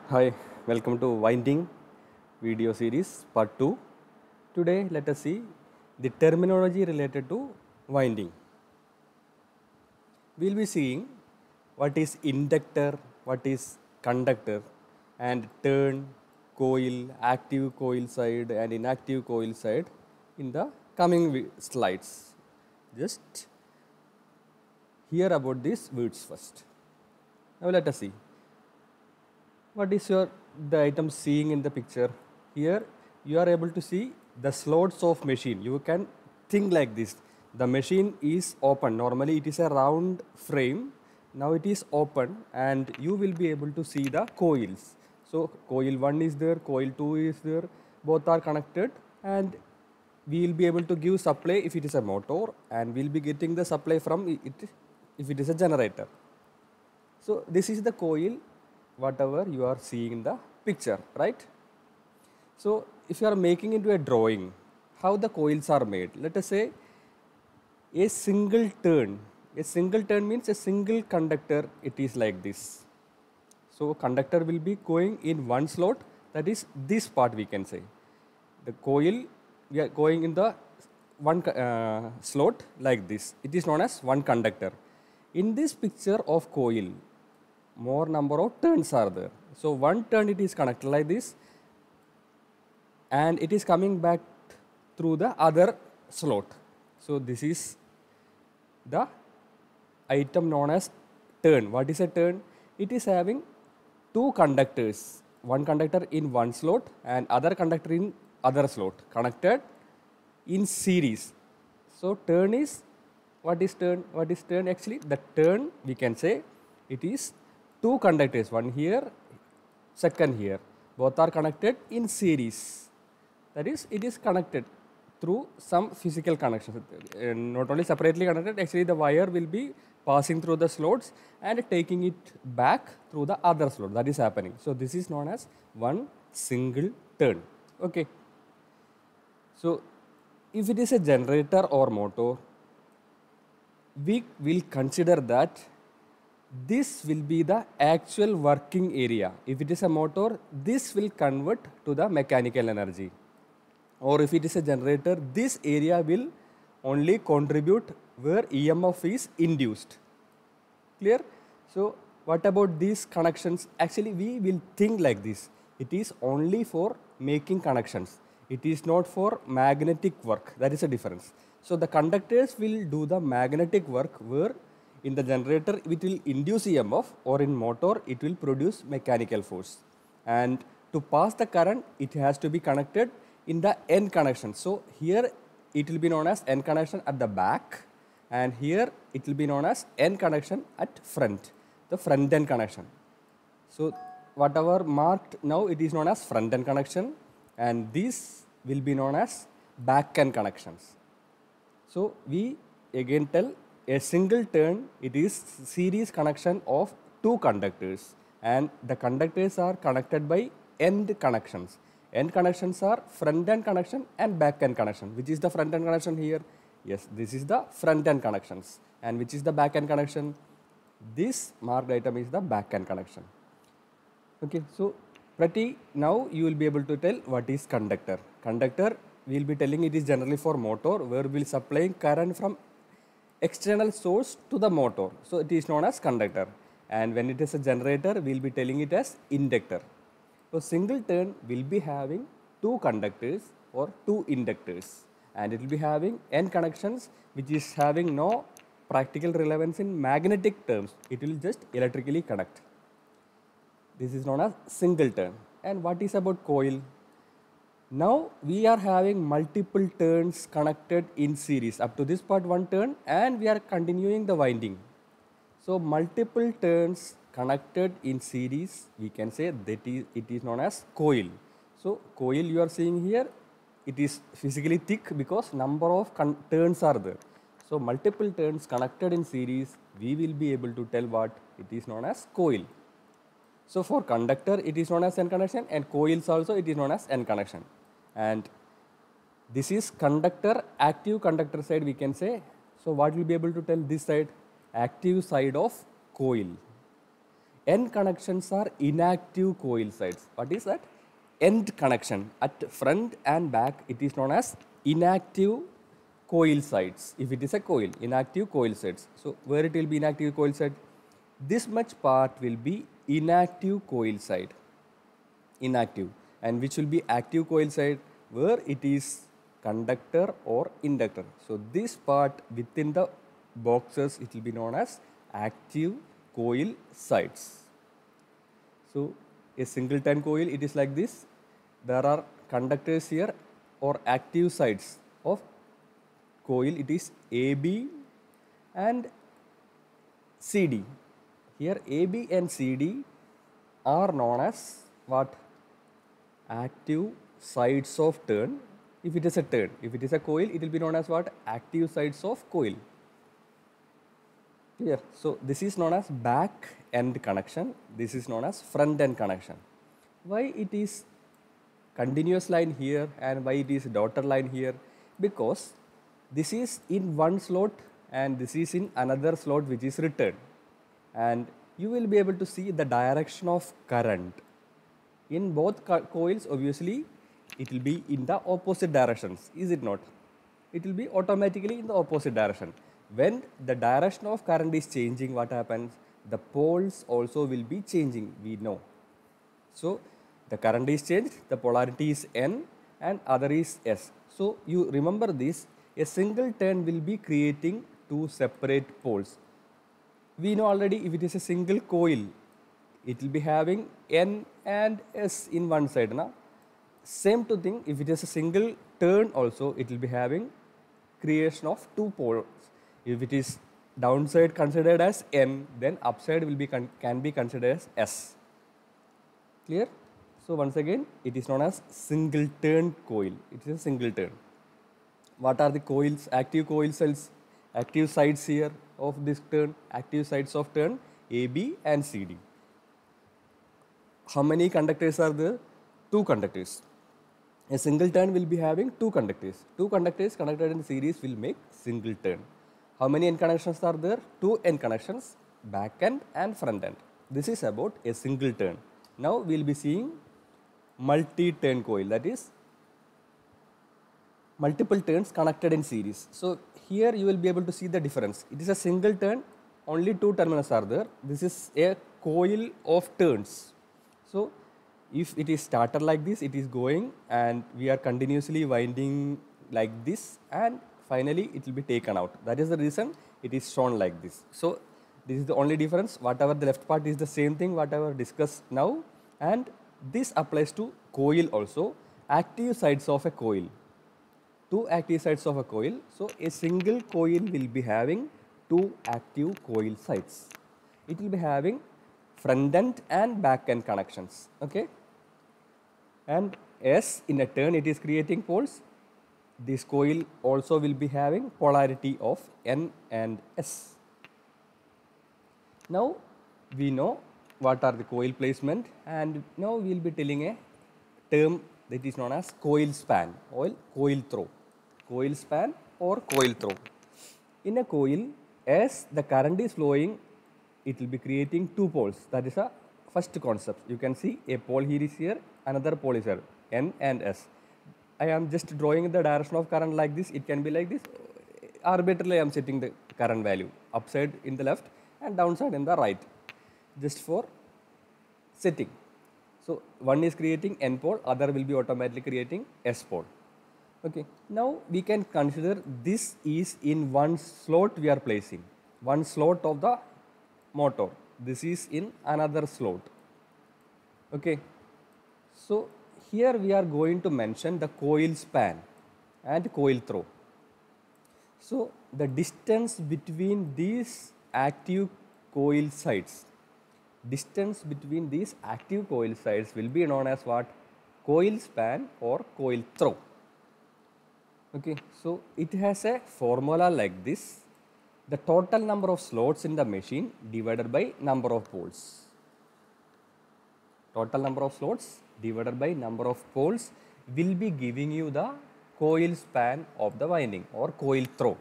Hi, welcome to Winding video series part 2. Today let us see the terminology related to winding. We will be seeing what is inductor, what is conductor, and turn, coil, active coil side and inactive coil side in the coming slides. Just hear about these words first. Now let us see. What is the item seeing in the picture? Here you are able to see the slots of machine. You can think like this. The machine is open. Normally it is a round frame. Now it is open and you will be able to see the coils. So coil 1 is there, coil 2 is there. Both are connected and we will be able to give supply if it is a motor, and we will be getting the supply from it if it is a generator. So this is the coil, whatever you are seeing in the picture, right? So if you are making into a drawing, how the coils are made, let us say a single turn. A single turn means a single conductor, it is like this. So conductor will be going in one slot, that is this part we can say. The coil, we are going in the one slot like this. It is known as one conductor. In this picture of coil, more number of turns are there. So one turn it is connected like this and it is coming back through the other slot. So this is the item known as turn. What is a turn? It is having two conductors, one conductor in one slot and other conductor in other slot, connected in series. So turn is, what is turn? What is turn actually? The turn we can say it is two conductors, one here, second here. Both are connected in series. That is, it is connected through some physical connections. Not only separately connected, actually the wire will be passing through the slots and taking it back through the other slot. That is happening. So this is known as one single turn. Okay. So if it is a generator or motor, we will consider that this will be the actual working area. If it is a motor, this will convert to the mechanical energy. Or if it is a generator, this area will only contribute where EMF is induced. Clear? So what about these connections? Actually, we will think like this. It is only for making connections. It is not for magnetic work. That is a difference. So the conductors will do the magnetic work, where in the generator it will induce EMF, or in motor it will produce mechanical force. And to pass the current, it has to be connected in the N connection. So here it will be known as N connection at the back, and here it will be known as N connection at front, the front end connection. So whatever marked now, it is known as front end connection, and these will be known as back end connections. So we again tell a single turn, it is series connection of two conductors, and the conductors are connected by end connections. End connections are front end connection and back end connection. Which is the front end connection here? Yes, this is the front end connections. And which is the back end connection? This marked item is the back end connection. Okay, so pretty now you will be able to tell what is conductor. Conductor, we will be telling it is generally for motor, where we will supplying current from external source to the motor. So it is known as conductor. And when it is a generator, we will be telling it as inductor. So single turn will be having two conductors or two inductors, and it will be having N connections, which is having no practical relevance in magnetic terms. It will just electrically connect. This is known as single turn. And what is about coil? Now we are having multiple turns connected in series. Up to this part, one turn, and we are continuing the winding. So multiple turns connected in series, we can say that it is known as coil. So coil you are seeing here, it is physically thick because number of turns are there. So multiple turns connected in series, we will be able to tell what it is known as coil. So for conductor it is known as N connection, and coils also it is known as N connection. And this is conductor, active conductor side we can say. So what will be able to tell this side? Active side of coil. End connections are inactive coil sides. What is that? End connection at front and back, it is known as inactive coil sides. If it is a coil, inactive coil sides. So where it will be inactive coil side? This much part will be inactive coil side, inactive, and which will be active coil side where it is conductor or inductor. So this part within the boxes, it will be known as active coil sides. So a singleton coil, it is like this. There are conductors here or active sides of coil. It is AB and CD. Here AB and CD are known as what? Active sides of turn. If it is a turn, if it is a coil, it will be known as what? Active sides of coil. Clear? So this is known as back end connection. This is known as front end connection. Why it is continuous line here and why it is dotted line here? Because this is in one slot and this is in another slot which is returned. And you will be able to see the direction of current. In both coils, obviously, it will be in the opposite directions, is it not? It will be automatically in the opposite direction. When the direction of current is changing, what happens? The poles also will be changing, we know. So the current is changed, the polarity is N and other is S. So you remember this, a single turn will be creating two separate poles. We know already if it is a single coil, it will be having N and S in one side. Na? Same to thing, if it is a single turn also, it will be having creation of two poles. If it is downside considered as N, then upside will be can be considered as S. Clear? So once again, it is known as single turn coil. It is a single turn. What are the coils? Active coil cells, active sides here of this turn, active sides of turn AB and CD. How many conductors are there? Two conductors. A single turn will be having two conductors. Two conductors connected in series will make single turn. How many end connections are there? Two end connections, back end and front end. This is about a single turn. Now we will be seeing multi-turn coil, that is multiple turns connected in series. So here you will be able to see the difference. It is a single turn, only two terminals are there. This is a coil of turns. So if it is started like this, it is going and we are continuously winding like this and finally it will be taken out. That is the reason it is shown like this. So this is the only difference. Whatever the left part is the same thing, whatever discussed now, and this applies to coil also. Active sides of a coil. Two active sides of a coil. So a single coil will be having two active coil sides. It will be having front end and back end connections. Okay. And S in a turn it is creating poles. This coil also will be having polarity of N and S. Now we know what are the coil placement, and now we will be telling a term that is known as coil span or coil throw. Coil span or coil throw. In a coil, as the current is flowing, it will be creating two poles. That is a first concept. You can see a pole here is here, another pole is here, N and S. I am just drawing the direction of current like this. It can be like this. Arbitrarily I am setting the current value. Upside in the left and downside in the right. Just for setting. So one is creating N pole, other will be automatically creating S pole. Okay. Now we can consider this is in one slot we are placing. One slot of the motor. This is in another slot. Okay. So here we are going to mention the coil span and coil throw. So the distance between these active coil sides, distance between these active coil sides will be known as what? Coil span or coil throw. Okay, so it has a formula like this: the total number of slots in the machine divided by number of poles. Total number of slots divided by number of poles will be giving you the coil span of the winding or coil throw.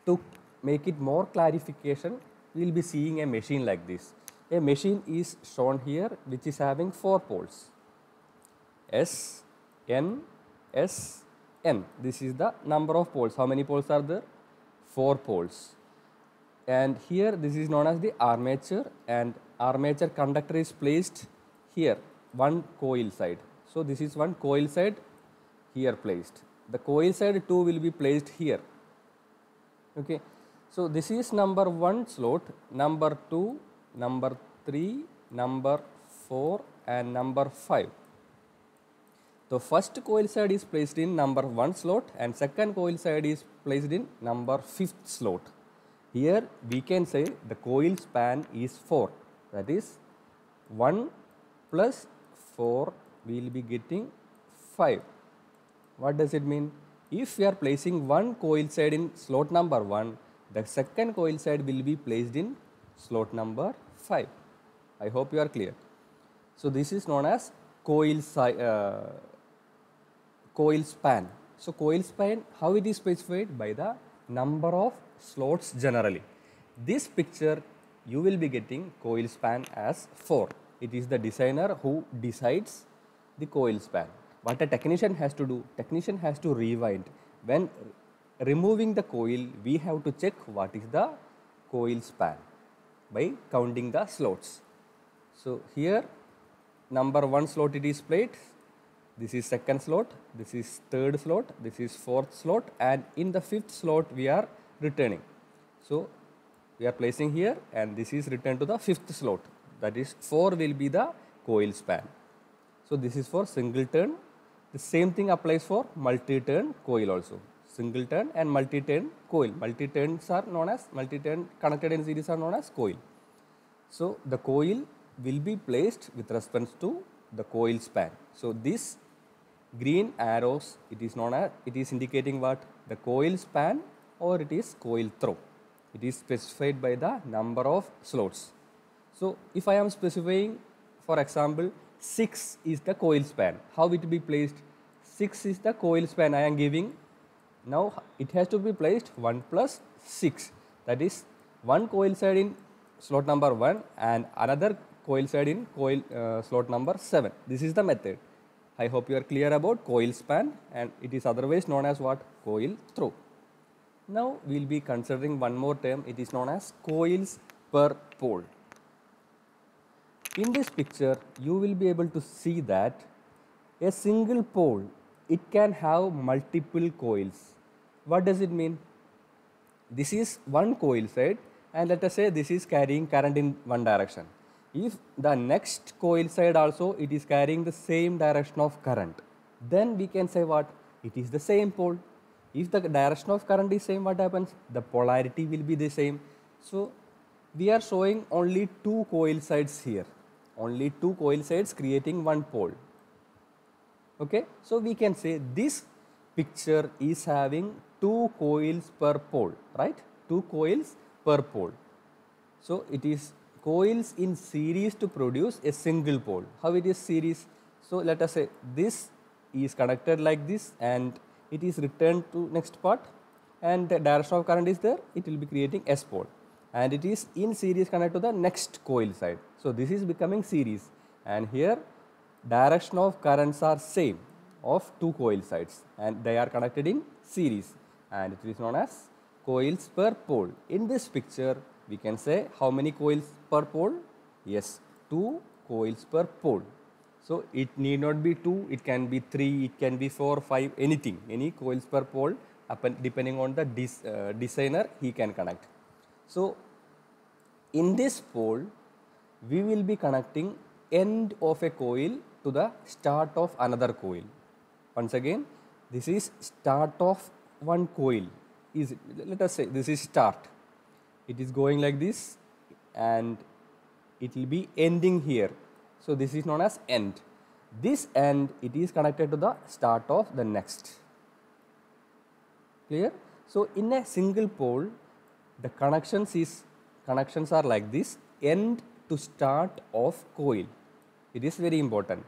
To make it more clarification, we will be seeing a machine like this. A machine is shown here which is having 4 poles. S, N, S, N. This is the number of poles. How many poles are there? 4 poles. And here this is known as the armature, and armature conductor is placed here, one coil side. So this is one coil side here placed. The coil side 2 will be placed here. Okay. So this is number 1 slot, number 2, number 3, number 4 and number 5. The first coil side is placed in number 1 slot and second coil side is placed in number 5th slot. Here we can say the coil span is 4, that is 1 plus 4 we will be getting 5. What does it mean? If we are placing one coil side in slot number 1, the second coil side will be placed in slot number 5. I hope you are clear. So this is known as coil span. So coil span, how it is specified? By the number of slots generally. This picture you will be getting coil span as 4. It is the designer who decides the coil span. What a technician has to do, technician has to rewind. When removing the coil, we have to check what is the coil span by counting the slots. So here number 1 slot it is placed, this is second slot, this is third slot, this is fourth slot, and in the 5th slot we are returning. So we are placing here and this is returned to the 5th slot, that is 4 will be the coil span. So this is for single turn. The same thing applies for multi-turn coil also. Single turn and multi-turn coil. Multi-turns are known as, multi-turn connected in series are known as coil. So the coil will be placed with respect to the coil span. So this green arrows, it is known as, it is indicating what? The coil span or it is coil throw. It is specified by the number of slots. So if I am specifying, for example, 6 is the coil span. How it will be placed? 6 is the coil span I am giving. Now it has to be placed 1 plus 6. That is one coil side in slot number 1 and another coil side in slot number 7. This is the method. I hope you are clear about coil span, and it is otherwise known as what? Coil throw. Now we will be considering one more term. It is known as coils per pole. In this picture, you will be able to see that a single pole, it can have multiple coils. What does it mean? This is one coil side and let us say this is carrying current in one direction. If the next coil side also it is carrying the same direction of current, then we can say what? It is the same pole. If the direction of current is same, what happens? The polarity will be the same. So we are showing only 2 coil sides here. Only 2 coil sides creating one pole. Okay, so we can say this picture is having 2 coils per pole, right? 2 coils per pole. So it is coils in series to produce a single pole. How it is series? So let us say this is connected like this and it is returned to next part and the direction of current is there, it will be creating S pole. And it is in series connected to the next coil side. So this is becoming series, and here direction of currents are same of 2 coil sides and they are connected in series, and it is known as coils per pole. In this picture we can say how many coils per pole? Yes, 2 coils per pole. So it need not be 2, it can be 3, it can be 4, 5, anything, any coils per pole depending on the designer he can connect. So in this pole we will be connecting end of a coil to the start of another coil. Once again, this is start of one coil. Let us say this is start. It is going like this and it will be ending here. So this is known as end. This end, it is connected to the start of the next. Clear? So in a single pole, the connections are like this, end to start of coil. It is very important.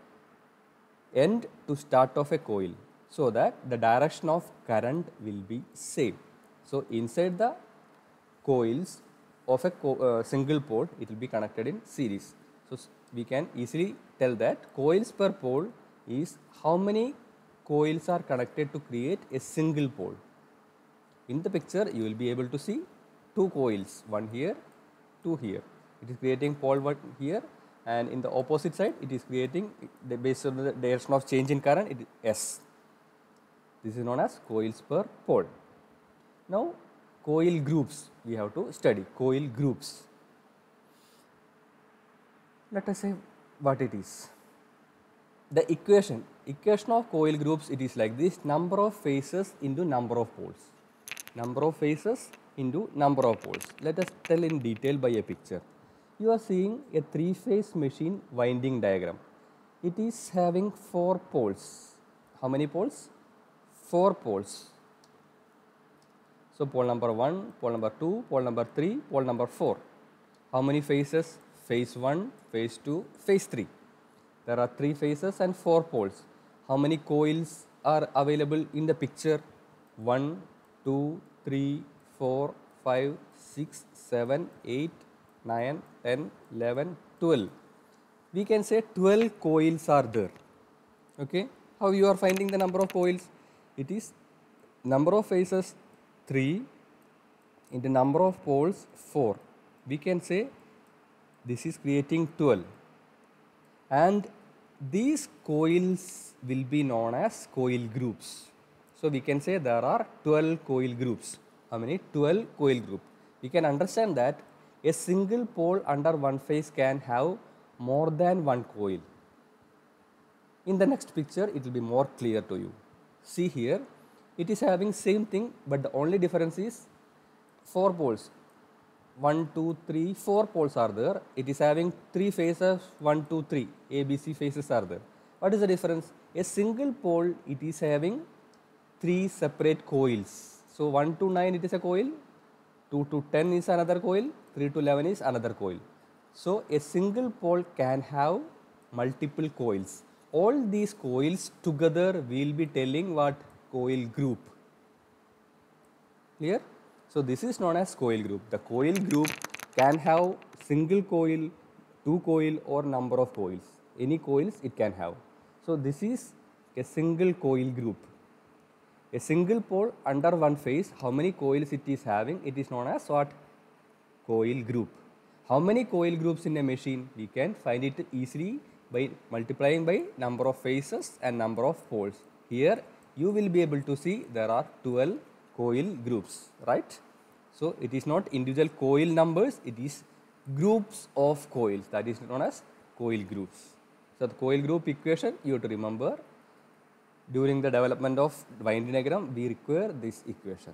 End to start of a coil, so that the direction of current will be same. So inside the coils, of a single pole, it will be connected in series. So we can easily tell that coils per pole is how many coils are connected to create a single pole. In the picture, you will be able to see two coils, one here, two here. It is creating pole one here, and in the opposite side, it is creating, based on the direction of change in current, it is S. This is known as coils per pole. Now, coil groups we have to study. Coil groups. Let us say what it is. The equation of coil groups, it is like this: number of phases into number of poles. Number of phases into number of poles. Let us tell in detail by a picture. You are seeing a three-phase machine winding diagram. It is having 4 poles. How many poles? 4 poles. So pole number 1, pole number 2, pole number 3, pole number 4. How many phases? Phase 1, phase 2, phase 3. There are 3 phases and 4 poles. How many coils are available in the picture? 1, 2, 3, 4, 5, 6, 7, 8, 9, 10, 11, 12. We can say 12 coils are there. Okay. How you are finding the number of coils? It is number of phases 3 into number of poles 4. We can say this is creating 12. And these coils will be known as coil groups. So we can say there are 12 coil groups. How many? 12 coil group. We can understand that a single pole under one phase can have more than one coil. In the next picture, it will be more clear to you. See here, it is having same thing, but the only difference is 4 poles. 1, 2, 3, 4 poles are there. It is having 3 phases, 1, 2, 3, A, B, C phases are there. What is the difference? A single pole, it is having 3 separate coils. So 1 to 9 it is a coil, 2 to 10 is another coil, 3 to 11 is another coil. So a single pole can have multiple coils. All these coils together will be telling what? Coil group. Clear? So this is known as coil group. The coil group can have single coil, 2 coil or number of coils. Any coils it can have. So this is a single coil group. A single pole under one phase, how many coils it is having? It is known as what? Coil group. How many coil groups in a machine? We can find it easily by multiplying by number of phases and number of poles. Here you will be able to see there are 12 coil groups, right? So it is not individual coil numbers, it is groups of coils, that is known as coil groups. So the coil group equation you have to remember. During the development of winding diagram, we require this equation.